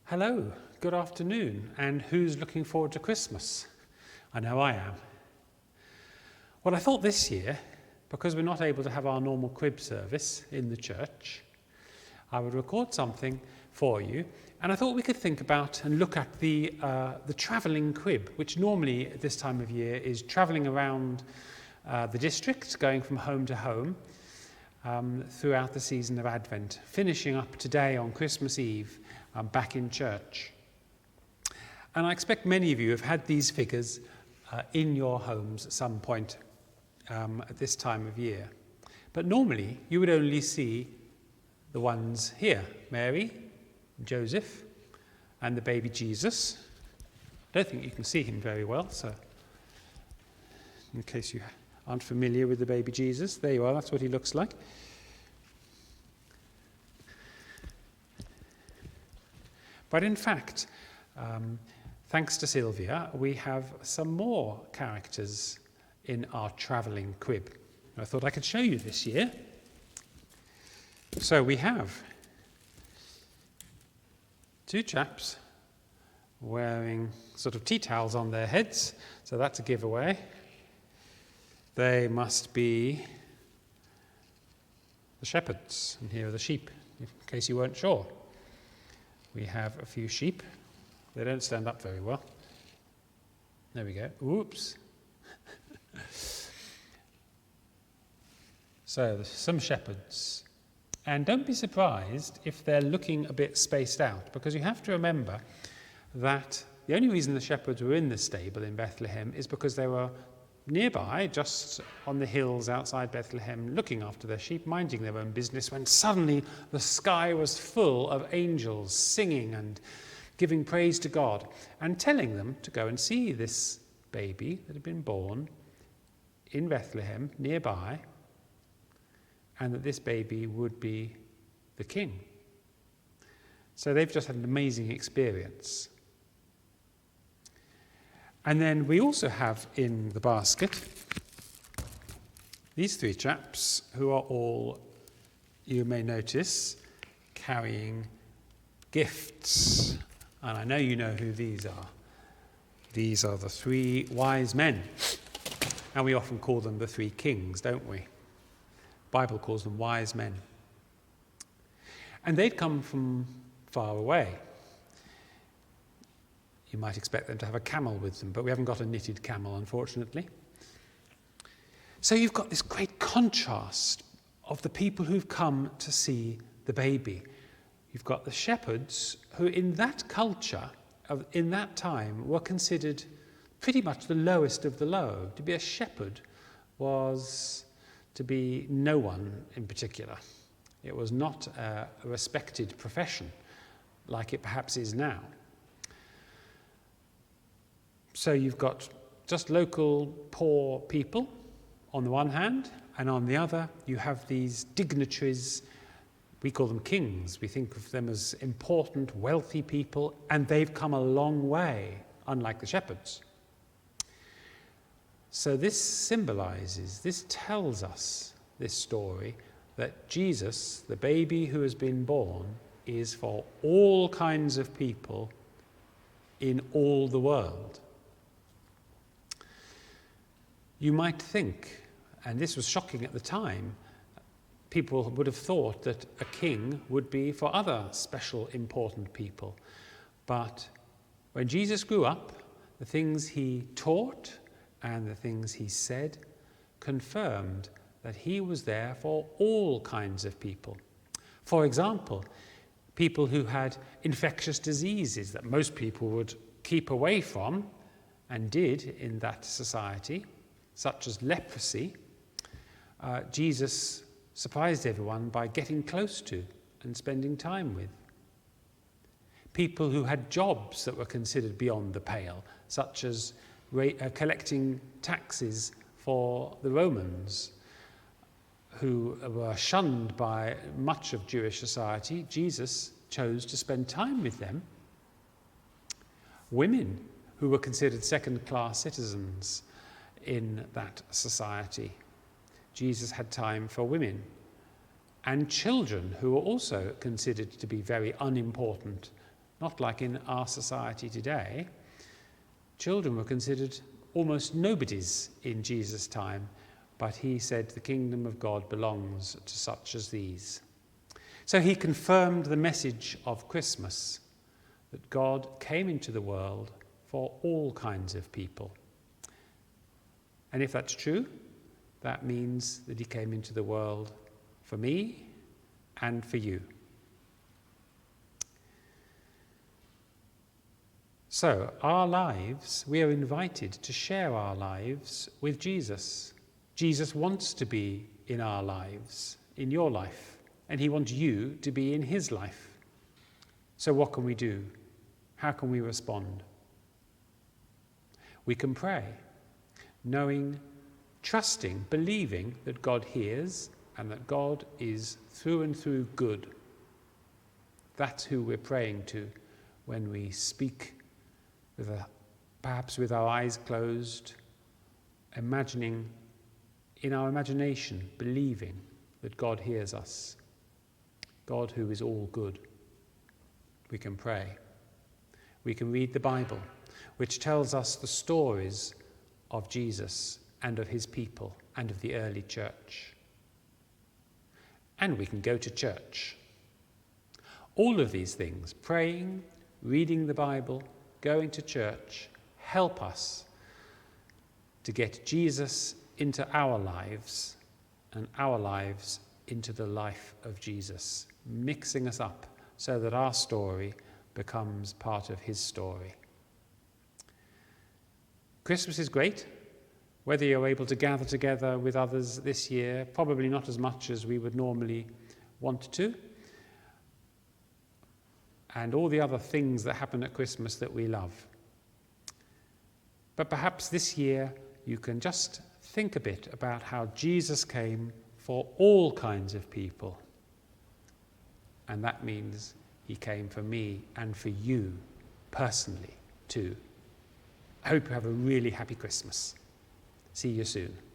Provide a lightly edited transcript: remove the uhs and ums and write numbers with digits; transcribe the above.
Hello, good afternoon, and who's looking forward to Christmas? I know I am. Well, I thought this year, because we're not able to have our normal crib service in the church, I would record something for you, and I thought we could think about and look at the travelling crib, which normally at this time of year is travelling around the district, going from home to home throughout the season of Advent, finishing up today on Christmas Eve back in church. And I expect many of you have had these figures in your homes at some point at this time of year. But normally you would only see the ones here, Mary, Joseph, and the baby Jesus. I don't think you can see him very well, so in case you aren't familiar with the baby Jesus, there you are, that's what he looks like. But in fact, thanks to Sylvia, we have some more characters in our travelling crib. I thought I could show you this year. So we have two chaps wearing sort of tea towels on their heads, so that's a giveaway. They must be the shepherds, and here are the sheep, in case you weren't sure. We have a few sheep. They don't stand up very well. There we go. Oops. So there's some shepherds. And don't be surprised if they're looking a bit spaced out, because you have to remember that the only reason the shepherds were in the stable in Bethlehem is because they were nearby, just on the hills outside Bethlehem, looking after their sheep, minding their own business, when suddenly the sky was full of angels singing and giving praise to God and telling them to go and see this baby that had been born in Bethlehem nearby, and that this baby would be the king. So they've just had an amazing experience. And then we also have in the basket these three chaps who are all, you may notice, carrying gifts. And I know you know who these are. These are the three wise men. And we often call them the three kings, don't we? The Bible calls them wise men. And they'd come from far away. You might expect them to have a camel with them, but we haven't got a knitted camel, unfortunately. So you've got this great contrast of the people who've come to see the baby. You've got the shepherds who in that culture, in that time, were considered pretty much the lowest of the low. To be a shepherd was to be no one in particular. It was not a respected profession like it perhaps is now. So you've got just local poor people on the one hand, and on the other you have these dignitaries. We call them kings. We think of them as important, wealthy people, and they've come a long way, unlike the shepherds. So this symbolizes, this tells us, this story, that Jesus, the baby who has been born, is for all kinds of people in all the world. You might think, and this was shocking at the time, people would have thought that a king would be for other special, important people. But when Jesus grew up, the things he taught and the things he said confirmed that he was there for all kinds of people. For example, people who had infectious diseases that most people would keep away from, and did in that society, such as leprosy. Jesus surprised everyone by getting close to and spending time with. People who had jobs that were considered beyond the pale, such as collecting taxes for the Romans, who were shunned by much of Jewish society. Jesus chose to spend time with them. Women who were considered second-class citizens in that society. Jesus had time for women. And children who were also considered to be very unimportant not like in our society today. Children were considered almost nobodies in Jesus' time, but he said the kingdom of God belongs to such as these. So he confirmed the message of Christmas, that God came into the world for all kinds of people. And if that's true, that means that he came into the world for me and for you. So, our lives, we are invited to share our lives with Jesus. Jesus wants to be in our lives, in your life, and he wants you to be in his life. So what can we do? How can we respond? We can pray, knowing, trusting, believing that God hears and that God is through and through good. That's who we're praying to when we speak, perhaps with our eyes closed, imagining, in our imagination, believing that God hears us. God who is all good. We can pray. We can read the Bible, which tells us the stories of Jesus and of his people and of the early church. And we can go to church. All of these things, praying, reading the Bible, going to church, help us to get Jesus into our lives and our lives into the life of Jesus, mixing us up so that our story becomes part of his story. Christmas is great. Whether you're able to gather together with others this year, probably not as much as we would normally want to, and all the other things that happen at Christmas that we love. But perhaps this year you can just think a bit about how Jesus came for all kinds of people. And that means he came for me and for you personally too. I hope you have a really happy Christmas. See you soon.